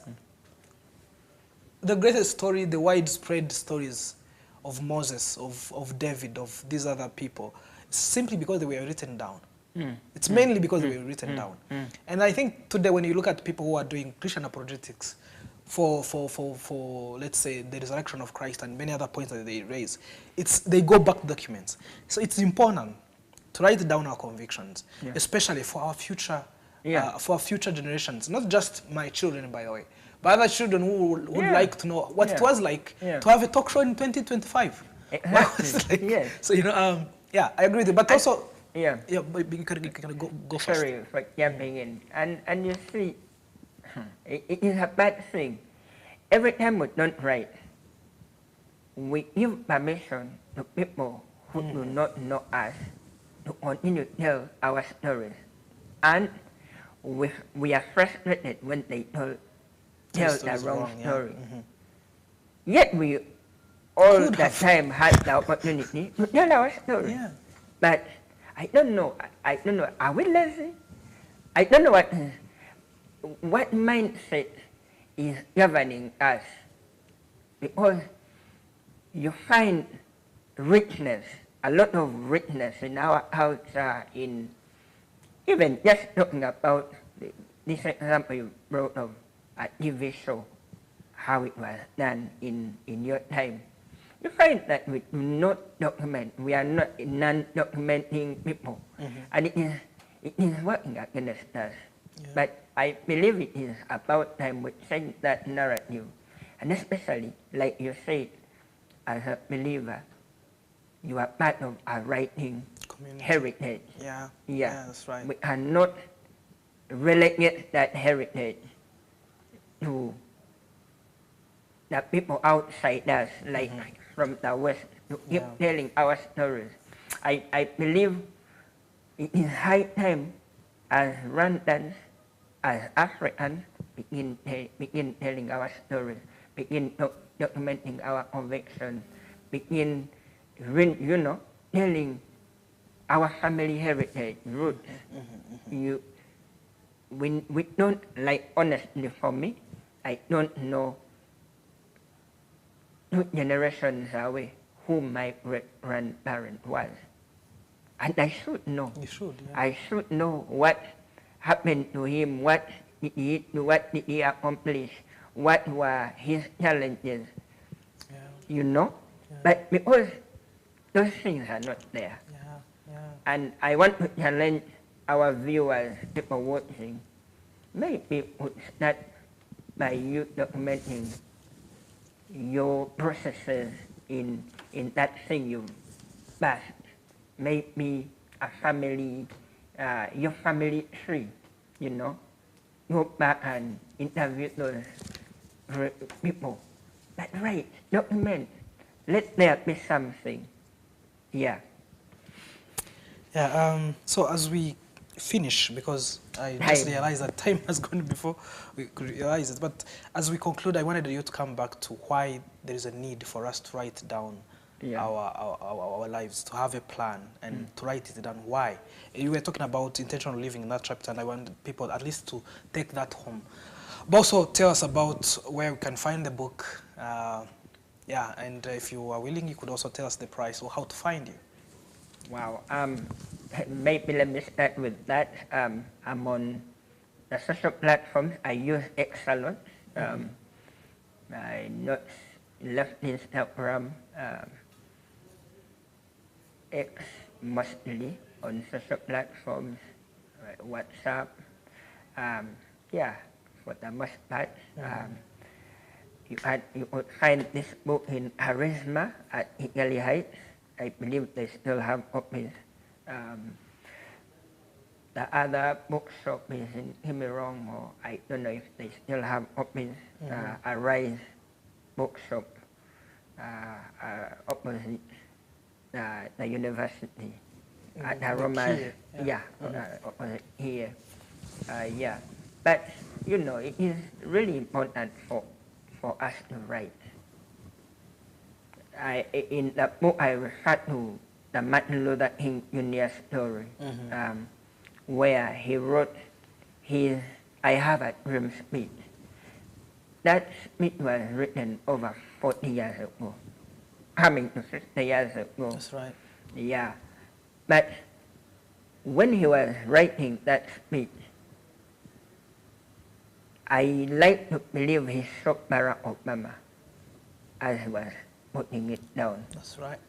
the greatest story, the widespread stories of Moses, of David, of these other people, simply because they were written down. It's mainly because they were written down. And I think today when you look at people who are doing Christian apologetics for let's say the resurrection of Christ and many other points that they raise, they go back to documents. So it's important to write down our convictions, especially for our future generations, not just my children, by the way, but other children who would like to know what it was like to have a talk show in 2025. Exactly. Like, so you know, I agree with you. But also, but you can go first. Sorry for jumping in, and you see, it is a bad thing. Every time we don't write, we give permission to people who do not know us to continue to tell our stories, and we are frustrated when they tell the wrong story. Yet we all the time have the opportunity to tell our story. But I don't know. Are we lazy? I don't know what mindset is governing us, because you find richness, a lot of richness in our culture, in even just talking about this example you brought of a TV show, how it was done in your time. You find that we do not document, we are not non-documenting people, and it is working against us. But I believe it is about time we change that narrative, and especially, like you said, as a believer, you are part of our writing community heritage. Yeah, that's right. We cannot relegate that heritage to the people outside us, like from the West, to keep telling our stories. I believe it is high time as Rwandans, as Africans, begin telling our stories, begin documenting our convictions, begin, telling our family heritage, roots. We don't, like, honestly for me, I don't know 2 generations away who my great-grandparent was. And I should know. You should, I should know what happened to him, what did he accomplish, what were his challenges, But because those things are not there. And I want to challenge our viewers, people watching, maybe would start by you documenting your processes in that thing you passed. Maybe a family, your family tree, go back and interview those people. That's right, document. Let there be something. So as we finish, because I just realized that time has gone before we could realize it, but as we conclude, I wanted you to come back to why there is a need for us to write down our lives, to have a plan and to write it down. Why? You were talking about intentional living in that chapter, and I want people at least to take that home. But also tell us about where we can find the book. And if you are willing, you could also tell us the price or how to find you. Wow. Maybe let me start with that. I'm on the social platforms, I use X a lot. I not left Instagram, X mostly on social platforms, WhatsApp. Yeah, for the most part. You would find this book in Charisma at Italy Heights. I believe they still have copies. The other bookshop is in Kimirong, or I don't know if they still have copies. Arise bookshop opposite the university at Aroma. Opposite here. Yeah, but you know, it is really important for us to write. In the book, I refer to the Martin Luther King Jr. story, where he wrote his I Have a Dream speech. That speech was written over 40 years ago, coming to 50 years ago. That's right. Yeah, but when he was writing that speech, I like to believe he saw Barack Obama as he was putting it down. That's right.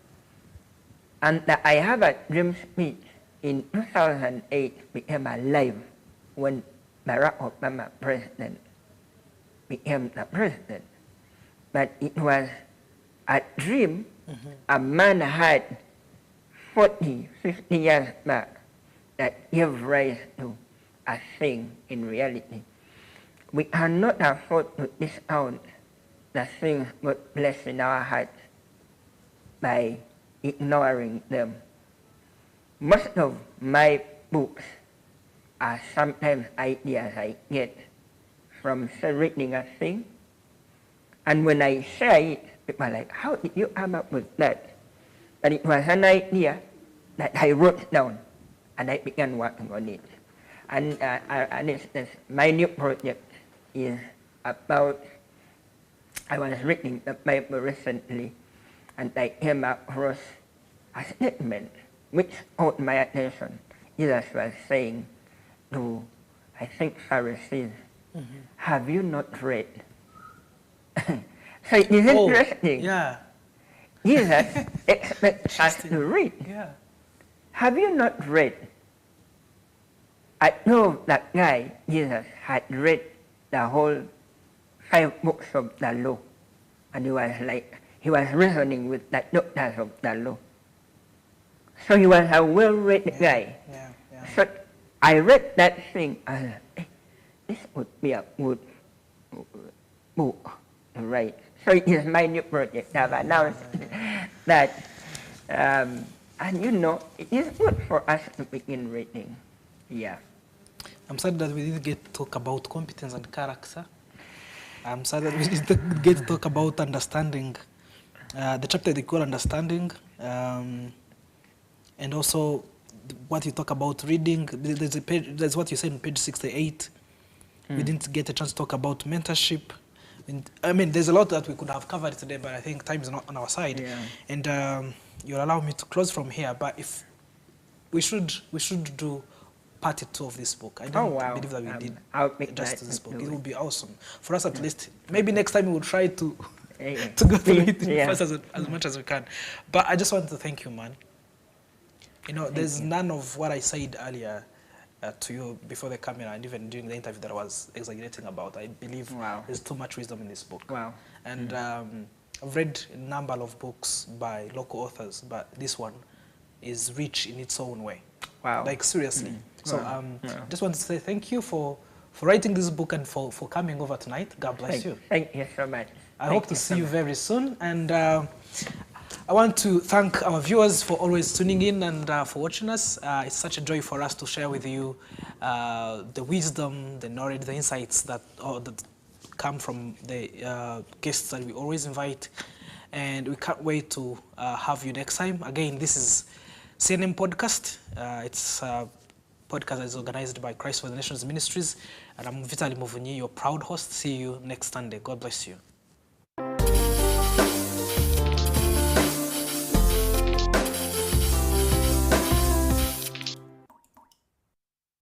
And the I Have a Dream speech in 2008 became alive when Barack Obama president became the president. But it was a dream a man had 40, 50 years back that gave rise to a thing in reality. We cannot afford to discount the things God placed in our hearts by ignoring them. Most of my books are sometimes ideas I get from reading a thing, and when I share it, people are like, how did you come up with that? But it was an idea that I wrote down, and I began working on it. And an instance, my new project is about, I was reading the Bible recently, and I came across a statement which caught my attention. Jesus was saying to, I think, Pharisees, have you not read? So it is interesting. Yeah. Jesus expects us to read. Yeah. Have you not read? I told that guy, Jesus had read the whole 5 books of the law. And he was reasoning with the doctors of the law. So he was a well-read guy. So I read that thing, and this would be a good book to write. So it is my new project. I've announced that, and you know, it is good for us to begin reading. Yeah. I'm sad that we didn't get to talk about competence and character. I'm sad that we didn't get to talk about understanding, the chapter they call understanding, and also what you talk about reading. There's a page, that's what you said on page 68. We didn't get a chance to talk about mentorship. And, I mean, there's a lot that we could have covered today, but I think time is not on our side. Yeah. And you'll allow me to close from here. But if we should do part 2 of this book. I don't believe that we did justice to this book. It would be awesome for us, at least. Maybe next time we will try to go through it first as much as we can. But I just want to thank you, man. You know, there's none of what I said earlier to you before the camera and even during the interview that I was exaggerating about. I believe there's too much wisdom in this book. Wow. And I've read a number of books by local authors, but this one is rich in its own way. Wow. Like, seriously. So just want to say thank you for writing this book and for coming over tonight. God bless you. Thank you so much. I hope to see you very soon. And I want to thank our viewers for always tuning in and for watching us. It's such a joy for us to share with you the wisdom, the knowledge, the insights that come from the guests that we always invite. And we can't wait to have you next time. Again, this is CNM Podcast. It's a podcast that is organized by Christ for the Nations Ministries. And I'm Muvunyi, your proud host. See you next Sunday. God bless you.